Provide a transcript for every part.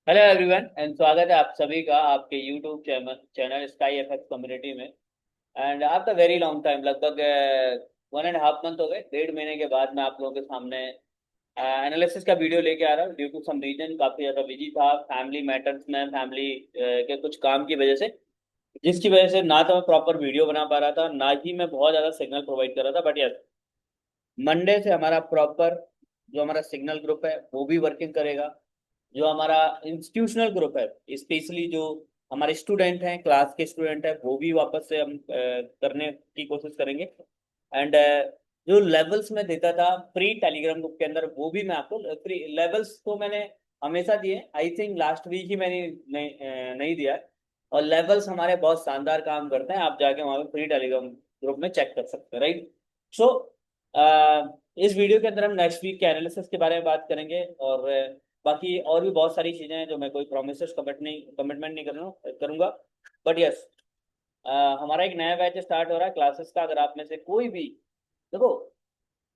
Hello everyone and स्वागत है आप सभी का आपके YouTube channel sky FX community में। And after very long time, लगभग 1.5 मंथ हो गए, 1.5 महीने के बाद मैं आप लोगों के सामने एनालिसिस का वीडियो लेके आ रहा हूँ। ड्यू टू सम रीजन काफ़ी ज़्यादा बिजी था फैमिली मैटर्स में, फैमिली के कुछ काम की वजह से, जिसकी वजह से ना तो मैं प्रॉपर वीडियो बना पा रहा था, ना ही मैं बहुत ज़्यादा सिग्नल प्रोवाइड कर रहा था। बट यस, मंडे से हमारा प्रॉपर जो हमारा सिग्नल ग्रुप है वो भी वर्किंग करेगा। जो हमारा इंस्टीट्यूशनल ग्रुप है, स्पेशली जो हमारे स्टूडेंट हैं, क्लास के स्टूडेंट हैं, वो भी वापस से हम करने की कोशिश करेंगे। एंड जो लेवल्स में देता था फ्री टेलीग्राम ग्रुप के अंदर, वो भी मैं आपको फ्री लेवल्स तो मैंने हमेशा दिए। आई थिंक लास्ट वीक ही मैंने नहीं दिया है। और लेवल्स हमारे बहुत शानदार काम करते हैं, आप जाके वहाँ पे फ्री टेलीग्राम ग्रुप में चेक कर सकते हैं, राइट। सो इस वीडियो के अंदर हम नेक्स्ट वीक के एनालिसिस के बारे में बात करेंगे, और बाकी और भी बहुत सारी चीजें हैं जो मैं कोई प्रोमिस कमिटमेंट नहीं करूंगा। बट यस, हमारा एक नया बैच स्टार्ट हो रहा है क्लासेस का। अगर आप में से कोई भी, देखो,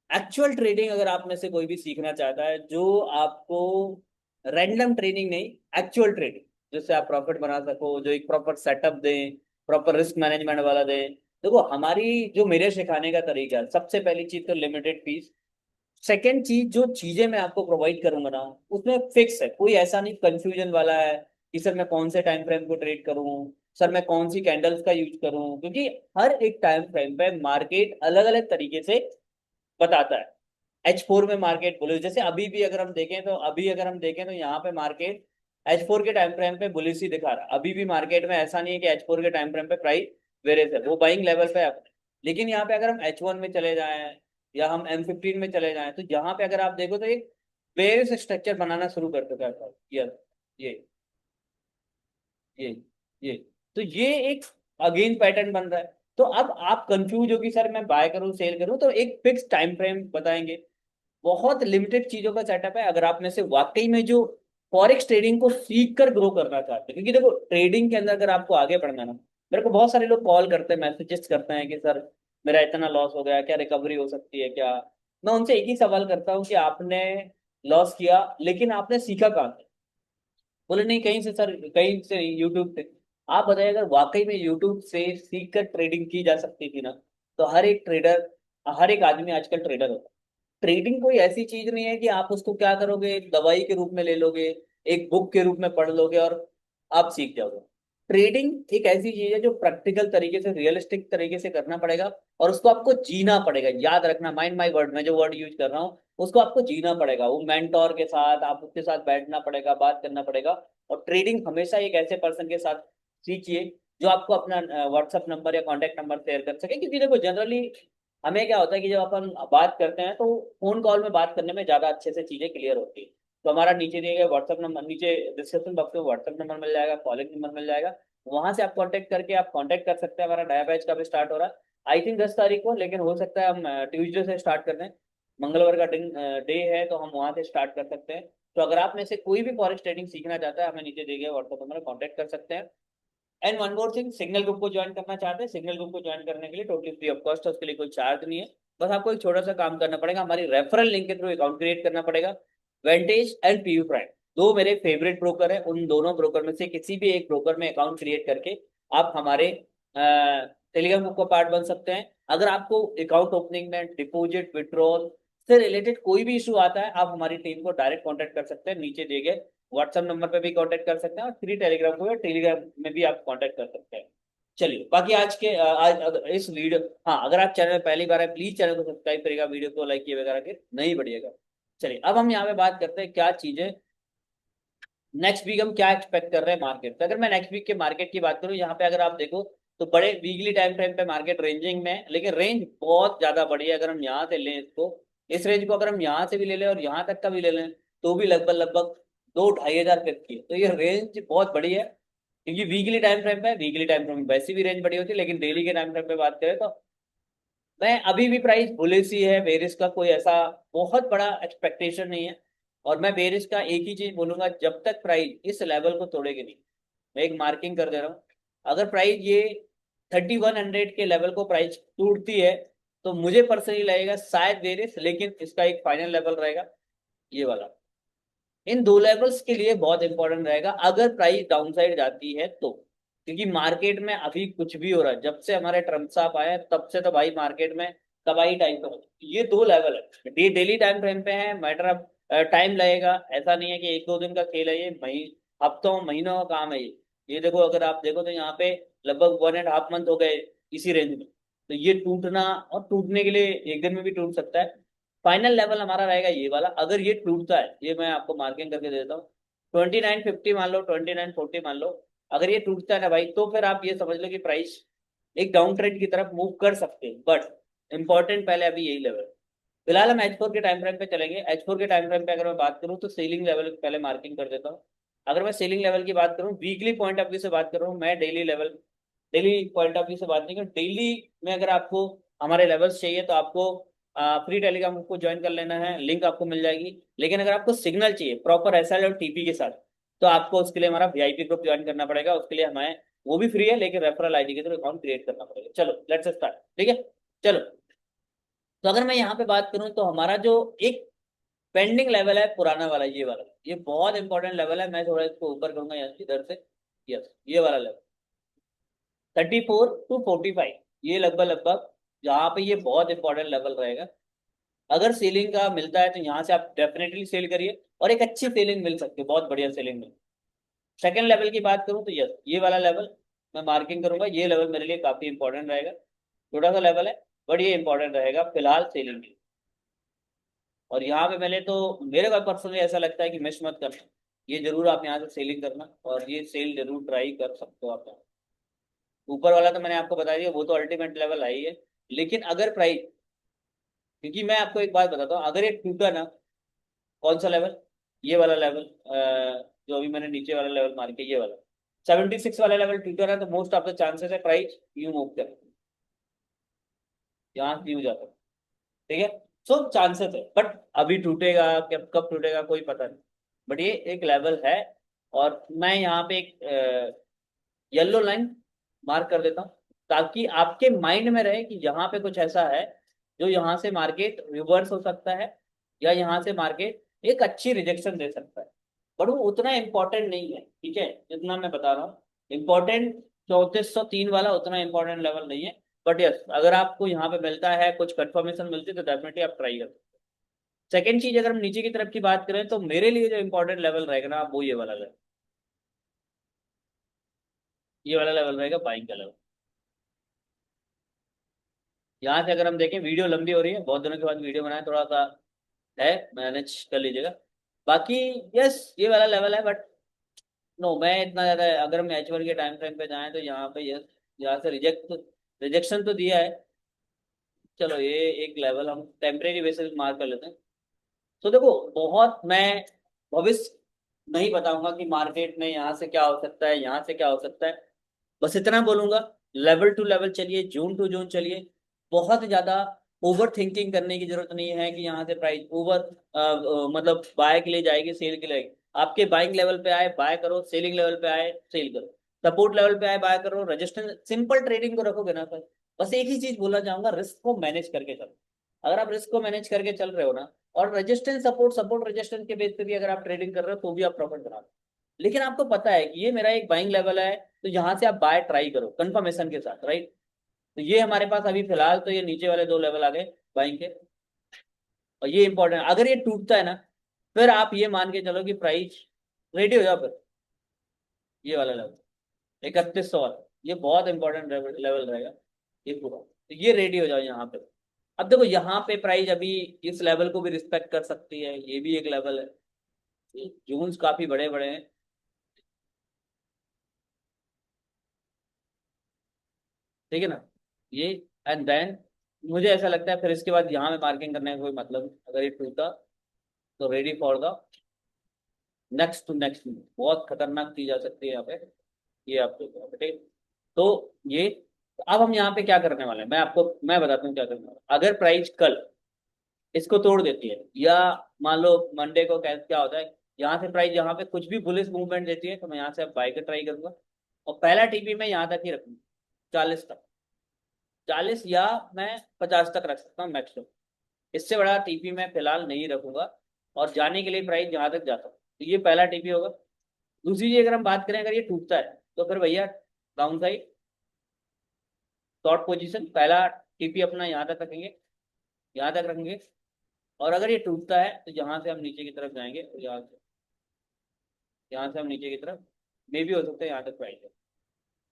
एक्चुअल ट्रेडिंग अगर आप में से कोई भी सीखना चाहता है, जो आपको रैंडम ट्रेडिंग नहीं, एक्चुअल ट्रेडिंग जिससे आप प्रॉफिट बना सको, जो एक प्रॉपर सेटअप दें, प्रॉपर रिस्क मैनेजमेंट वाला दें। देखो, हमारी जो मेरे सिखाने का तरीका है, सबसे पहली चीज तो लिमिटेड फीस। सेकेंड चीज, जो चीजें मैं आपको प्रोवाइड करूंगा ना, उसमें फिक्स है, कोई ऐसा नहीं कंफ्यूजन वाला है कि सर मैं कौन से टाइम फ्रेम को ट्रेड करूं, सर मैं कौन सी कैंडल्स का यूज करूं, क्योंकि हर एक टाइम फ्रेम पे मार्केट अलग अलग तरीके से बताता है। H4 में मार्केट बुलिश, जैसे अभी अगर हम देखें तो यहाँ पे मार्केट H4 के टाइम फ्रेम पे बुलिश ही दिखा रहा है। अभी भी मार्केट में ऐसा नहीं है कि H4 के टाइम फ्रेम पे प्राइस वेरिएस है, वो बाइंग लेवल पे है। लेकिन यहाँ पे अगर हम H1 में चले जाएं या हम M15 में चले जाएं, तो यहाँ पे अगर आप देखो तो एक बेयरिश स्ट्रक्चर बनाना शुरू कर चुका है। यस, ये ये ये तो ये एक अगेन पैटर्न बन रहा है। तो अब आप कंफ्यूज हो कि सर मैं बाय करूं सेल करूं, तो एक फिक्स टाइम फ्रेम बताएंगे। बहुत लिमिटेड चीजों का सेटअप है, अगर आप में से वाकई में जो फॉरेक्स ट्रेडिंग को सीख कर ग्रो करना चाहते हैं। क्योंकि देखो, ट्रेडिंग के अंदर अगर आपको आगे बढ़ना ना, मेरे को बहुत सारे लोग कॉल करते हैं, मैसेजेस करते हैं कि सर मेरा इतना लॉस हो गया, क्या रिकवरी हो सकती है क्या। मैं उनसे एक ही सवाल करता हूँ कि आपने लॉस किया, लेकिन आपने सीखा कहाँ से? बोले नहीं कहीं से सर, कहीं से यूट्यूब से। आप बताइए, अगर वाकई में यूट्यूब से सीख कर ट्रेडिंग की जा सकती थी ना, तो हर एक आदमी आजकल ट्रेडर होता। ट्रेडिंग कोई ऐसी चीज नहीं है कि आप उसको क्या करोगे, एक दवाई के रूप में ले लोगे, एक बुक के रूप में पढ़ लोगे और आप सीख जाओगे। ट्रेडिंग एक ऐसी चीज है जो प्रैक्टिकल तरीके से, रियलिस्टिक तरीके से करना पड़ेगा, और उसको आपको जीना पड़ेगा। याद रखना, माइंड माई वर्ड, मैं जो वर्ड यूज कर रहा हूँ उसको आपको जीना पड़ेगा। वो मेंटोर के साथ, आप उसके साथ बैठना पड़ेगा, बात करना पड़ेगा। और ट्रेडिंग हमेशा एक ऐसे पर्सन के साथ सीखिए जो आपको अपना व्हाट्सअप नंबर या कॉन्टैक्ट नंबर शेयर कर सके। क्योंकि देखो, जनरली हमें क्या होता है कि जब अपन बात करते हैं तो फोन कॉल में बात करने में ज्यादा अच्छे से चीजें क्लियर होती है। तो हमारा नीचे दिए गए व्हाट्सअप नंबर, नीचे डिस्क्रिप्शन बॉक्स में व्हाट्सअप नंबर मिल जाएगा, कॉलिंग नंबर मिल जाएगा। वहां से आप कांटेक्ट करके आप कांटेक्ट कर सकते हैं। हमारा नया बैच कब स्टार्ट हो रहा है? आई थिंक 10 तारीख को, लेकिन हो सकता है हम ट्यूसडे से स्टार्ट कर दें। मंगलवार का दिन डे है, तो हम वहां से स्टार्ट कर सकते हैं। तो अगर आप में से कोई भी फॉरेक्स ट्रेडिंग सीखना चाहता है, हमें नीचे दिए गए व्हाट्सएप नंबर पर कॉन्टेक्ट कर सकते हैं। And one more thing, signal group को ज्वाइन करना चाहते हैं, सिग्नल ग्रुप को ज्वाइन करने के लिए टोटली फ्री ऑफ कॉस्ट है, उसके लिए कोई चार्ज नहीं है। बस आपको एक छोटा सा काम करना पड़ेगा, हमारी रेफरल लिंक के थ्रू अकाउंट क्रिएट करना पड़ेगा। वेंटेज एंड पीयू प्राइम, दो मेरे फेवरेट ब्रोकर हैं, उन दोनों ब्रोकर में से किसी भी एक ब्रोकर में अकाउंट क्रिएट करके आप हमारे टेलीग्राम ग्रुप का पार्ट बन सकते हैं। अगर आपको अकाउंट ओपनिंग में, डिपॉजिट, विड्रॉल से रिलेटेड कोई भी इशू आता है, आप हमारी टीम को डायरेक्ट कॉन्टेक्ट कर सकते हैं। नीचे दिए गए व्हाट्सएप नंबर पे भी कांटेक्ट कर सकते हैं, और फ्री टेलीग्राम को या टेलीग्राम में भी आप कांटेक्ट कर सकते हैं। चलिए, बाकी इस वीडियो, हाँ, अगर आप चैनल में पहली बार है, प्लीज चैनल को सब्सक्राइब करेगा, वीडियो को लाइक किए वगैरह के नहीं बढ़िएगा। चलिए, अब हम यहाँ पे बात करते हैं क्या चीजें नेक्स्ट वीक हम क्या एक्सपेक्ट कर रहे हैं मार्केट से। अगर मैं नेक्स्ट वीक के मार्केट की बात करूँ, यहाँ पे अगर आप देखो तो बड़े वीकली टाइम फ्रेम पे मार्केट रेंजिंग में है, लेकिन रेंज बहुत ज्यादा बड़ी है। अगर हम यहाँ से लें इसको, इस रेंज को अगर हम यहाँ से भी ले लें और यहाँ तक का भी ले लें, तो भी लगभग लगभग 2-2.5 हज़ार पिप की है। तो ये रेंज बहुत बड़ी है, क्योंकि वीकली टाइम फ्रेम पे, वीकली टाइम फ्रेम में वैसी भी रेंज बड़ी होती है, लेकिन डेली के टाइम फ्रेम पे बात करें तो मैं अभी भी प्राइस बुलिश ही है। बेरिस का कोई ऐसा बहुत बड़ा एक्सपेक्टेशन नहीं है। और मैं बेरिस का एक ही चीज बोलूंगा, जब तक प्राइस इस लेवल को तोड़ेगी नहीं, मैं एक मार्किंग कर दे रहा हूँ, अगर प्राइस ये 3100 के लेवल को प्राइस टूटती है, तो मुझे पर्सनली लगेगा शायद बेरिस, लेकिन इसका एक फाइनल लेवल रहेगा ये वाला। इन दो लेवल्स के लिए बहुत इंपॉर्टेंट रहेगा अगर प्राइस डाउन साइड जाती है तो, क्योंकि मार्केट में अभी कुछ भी हो रहा है। जब से हमारे ट्रम्प साहब आए हैं, तब से तो भाई मार्केट में तबाही टाइप का। ये दो लेवल है, ये डेली टाइम फ्रेम पे है, मैटर ऑफ टाइम लगेगा। ऐसा नहीं है कि एक दो दिन का खेल है, ये हफ्तों महीनों का काम है ये देखो, अगर आप देखो तो यहाँ पे लगभग 1.5 मंथ हो गए इसी रेंज में। तो ये टूटना, और टूटने के लिए एक दिन में भी टूट सकता है। फाइनल लेवल हमारा रहेगा ये वाला। अगर ये टूटता है, ये मैं आपको मार्किंग करके देता हूँ, 2950 मान लो, 2940 मान लो। अगर ये टूटता है ना भाई, तो फिर आप ये समझ लो कि प्राइस एक डाउन ट्रेंड की तरफ मूव कर सकते हैं। बट इंपॉर्टेंट पहले अभी यही लेवल। फिलहाल हम H4 के टाइम फ्रेम पे चलेंगे। H4 के टाइम फ्रेम पे अगर मैं बात करूँ तो सेलिंग लेवल पहले मार्किंग कर देता हूँ। अगर मैं सेलिंग लेवल की बात करूँ, वीकली पॉइंट ऑफ व्यू से बात करूँ, मैं daily level, daily point of view से बात नहीं करूँ, डेली में अगर आपको हमारे लेवल्स चाहिए तो आपको फ्री टेलीग्राम को ज्वाइन कर लेना है, लिंक आपको मिल जाएगी। लेकिन अगर आपको सिग्नल चाहिए प्रॉपर SL और TP के साथ, तो आपको उसके लिए हमारा VIP ग्रुप ज्वाइन करना पड़ेगा। उसके लिए हमें, वो भी फ्री है, लेकिन रेफरल ID के थ्रू अकाउंट क्रिएट करना पड़ेगा। चलो लेट्स स्टार्ट, ठीक है। चलो, तो अगर मैं यहाँ पे बात करूँ तो हमारा जो एक पेंडिंग लेवल है पुराना वाला, ये वाला, ये बहुत इंपॉर्टेंट लेवल है। मैं थोड़ा इसको ऊपर करूंगा यहाँ इधर से। यस, ये वाला लेवल 34 to 45, ये लगभग लगभग यहाँ पे ये बहुत इंपॉर्टेंट लेवल रहेगा। अगर सेलिंग का मिलता है तो यहाँ से आप डेफिनेटली सेल करिए, और एक अच्छी सेलिंग मिल सकती है, बहुत बढ़िया सेलिंग मिल। सेकंड लेवल की बात करूँ तो यस, ये वाला लेवल मैं मार्किंग करूंगा। ये लेवल मेरे लिए काफी इंपॉर्टेंट रहेगा। छोटा सा लेवल है, बट ये इंपॉर्टेंट रहेगा फिलहाल सेलिंग के। और यहाँ पे मैंने तो, मेरे को पर्सनली ऐसा लगता है कि मिस मत करना, ये जरूर आप यहाँ से सेलिंग करना, और ये सेल जरूर ट्राई कर सकते हो आप यहाँ। ऊपर वाला तो मैंने आपको बता दिया, वो तो अल्टीमेट लेवल है ही है। लेकिन अगर प्राइस, क्योंकि मैं आपको एक बात बताता हूँ, अगर ये टूटा ना, कौन सा लेवल, ये वाला लेवल, जो अभी मैंने नीचे वाला लेवल मार के, ये वाला 76 वाला लेवल टूटा ना, तो मोस्ट ऑफ द चांसेस है प्राइस यू मूव करे, यहाँ यू जाता है, ठीक है। सो चांसेस है, बट अभी टूटेगा, कब कब टूटेगा कोई पता नहीं। बट ये एक लेवल है। और मैं यहाँ पे एक येलो लाइन मार्क कर देता हूँ, ताकि आपके माइंड में रहे कि यहाँ पे कुछ ऐसा है जो यहाँ से मार्केट रिवर्स हो सकता है, या यहाँ से मार्केट एक अच्छी रिजेक्शन दे सकता है। बट वो उतना इंपॉर्टेंट नहीं है, ठीक है, जितना मैं बता रहा हूँ। इंपॉर्टेंट 3403 वाला उतना इंपॉर्टेंट लेवल नहीं है। बट यस, अगर आपको यहाँ पे मिलता है, कुछ कंफर्मेशन मिलती है, तो डेफिनेटली आप ट्राई करें। सेकंड चीज, अगर हम नीचे की तरफ की बात करें, तो मेरे लिए जो इंपॉर्टेंट लेवल रहेगा ना, वो ये वाला लेवल, ये वाला लेवल रहेगा बाइंग का लेवल। यहाँ से अगर हम देखें, वीडियो लंबी हो रही है, बहुत दिनों के बाद वीडियो बनाए, थोड़ा सा है, मैनेज कर लीजिएगा। बाकी यस, ये वाला लेवल है, बट नो, मैं इतना ज्यादा, अगर हम H1 के टाइम फ्रेम पे जाएं तो यहाँ पे यस, यहाँ से रिजेक्शन तो दिया है। चलो, ये एक लेवल हम टेम्परेरी बेसिस मार्क कर लेते हैं। तो देखो, बहुत मैं भविष्य नहीं बताऊंगा कि मार्केट में यहाँ से क्या हो सकता है, यहाँ से क्या हो सकता है। बस इतना बोलूंगा, लेवल टू लेवल चलिए, जून टू जून चलिए। बहुत ज्यादा ओवर थिंकिंग करने की जरूरत नहीं है कि यहाँ से प्राइस ओवर, मतलब बाय के लिए जाएगी, सेल के लिए। आपके बाइंग लेवल पे आए बाय करो, सेलिंग लेवल पे आए सेल करो, सपोर्ट लेवल पे आए बाय करो, रजिस्टेंस, सिंपल ट्रेडिंग को रखोगे ना सर। बस एक ही चीज बोलना चाहूंगा, रिस्क को मैनेज करके चलो। अगर आप रिस्क को मैनेज करके चल रहे हो ना, और रजिस्टेंस सपोर्ट, सपोर्ट रजिस्टेंस के बेस पे भी अगर आप ट्रेडिंग कर रहे हो, तो भी आप प्रॉफिट बना रहे हो। लेकिन आपको पता है कि ये मेरा एक बाइंग लेवल है, तो यहाँ से आप बाय ट्राई करो कंफर्मेशन के साथ, राइट। तो ये हमारे पास अभी फिलहाल तो ये नीचे वाले दो लेवल आ गए बाइंग के। और ये इंपॉर्टेंट, अगर ये टूटता है ना, फिर आप ये मान के चलो कि प्राइस रेडी हो जाओ फिर। ये वाला लेवल 3100 वाला, ये बहुत इंपॉर्टेंट लेवल रहेगा, ये पूरा, तो ये रेडी हो जाओ यहाँ पे। अब देखो, यहाँ पे प्राइस अभी इस लेवल को भी रिस्पेक्ट कर सकती है, ये भी एक लेवल है। जून्स काफी बड़े बड़े हैं, ठीक है ना, ये। एंड देन मुझे ऐसा लगता है फिर इसके बाद यहाँ में मार्किंग करने का कोई मतलब नहीं। अगर ये टूटा, तो ready for the next to next, बहुत खतरनाक चीज आ सकती है यहाँ पे। ये आपको यहाँ पे, ठीक। तो ये, अब हम यहाँ पे क्या करने वाले हैं, मैं बताता हूँ क्या करने वाला हूं। अगर प्राइस कल इसको तोड़ देती है, या मान लो मंडे को क्या होता है, यहाँ से प्राइस यहाँ पे कुछ भी बुलिश मूवमेंट देती है, तो मैं यहाँ से अब बाई का ट्राई करूंगा। और पहला TP मैं यहाँ तक ही रखूंगा, 40 तक। 40, या मैं 50 तक रख सकता हूँ मैक्सिमम। इससे बड़ा TP मैं फिलहाल नहीं रखूंगा। और जाने के लिए प्राइस जहां तक जाता हूँ, तो ये पहला टीपी होगा। दूसरी चीज अगर हम बात करें, अगर ये टूटता है तो फिर भैया डाउन साइड शॉर्ट पोजीशन, पहला टीपी अपना यहाँ तक रखेंगे, यहाँ तक रखेंगे। और अगर ये टूटता है तो यहाँ से हम नीचे की तरफ जाएंगे, और यहाँ से हम नीचे की तरफ मे भी हो सकता है यहाँ तक प्राइस है।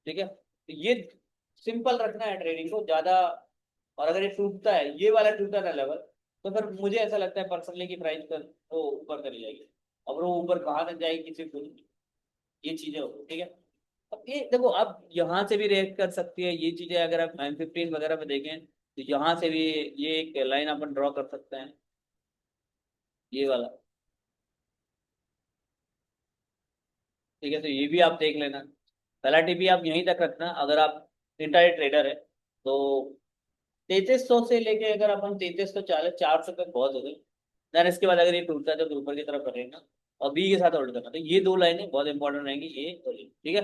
ठीक है, तो ये सिंपल रखना है ट्रेडिंग को ज्यादा। और अगर ये टूटता है, ये वाला टूटा था लेवल, तो फिर मुझे ऐसा लगता है पर्सनली की प्राइस कर वो ऊपर चली जाएगी। अब वो ऊपर कहाँ तक जाएगी किसी को, ये चीजें होगी। ठीक है, अब ये देखो, आप यहाँ से भी रिएक्ट कर सकती है ये चीजें। अगर आप M15 वगैरह पे देखें तो यहाँ से भी ये एक लाइन अपन ड्रॉ कर सकते हैं, ये वाला। ठीक है, तो ये भी आप देख लेना। पहला टीपी आप यहीं तक रखना अगर आप इंट्राडे ट्रेडर है तो। 3300 से लेके अगर अपन 3340 400 तक बहुत हो गई, देन इसके बाद अगर ये टूटता है तो फिर ऊपर की तरफ रहेगा। और बी के साथ होल्ड करना, तो ये दो लाइनें बहुत इंपॉर्टेंट रहेंगी, ये और ये। ठीक है,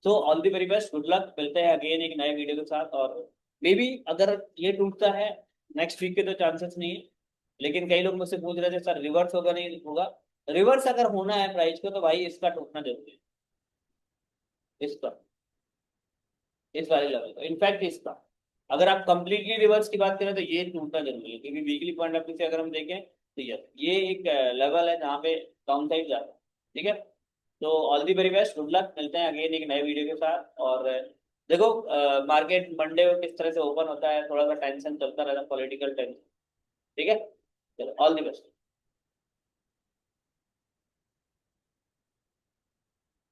तो all the very best, good luck, मिलते हैं अगेन एक नए वीडियो के साथ। और मे बी अगर ये टूटता है नेक्स्ट वीक के तो चांसेस नहीं है, लेकिन कई लोग मुझसे पूछ रहे थे सर रिवर्स होगा नहीं होगा। रिवर्स अगर होना है प्राइस को तो भाई इसका टूटना जरूरी है, इसका, इस वाले लेवल का, इनफैक्ट इसका। अगर आप कंप्लीटली रिवर्स की बात करें तो ये टूटना जरूरी है, क्योंकि वीकली पॉइंट ऑफ व्यू से अगर हम देखें तो ये एक लेवल है जहाँ पे डाउन साइड जा रहा है। ठीक है, तो all the very best, good luck, मिलते हैं अगेन एक नए वीडियो के साथ। और देखो मार्केट मंडे को किस तरह से ओपन होता है, थोड़ा सा टेंशन चलता रहता है, पॉलिटिकल टेंशन। ठीक है, चलो ऑल दी बेस्ट।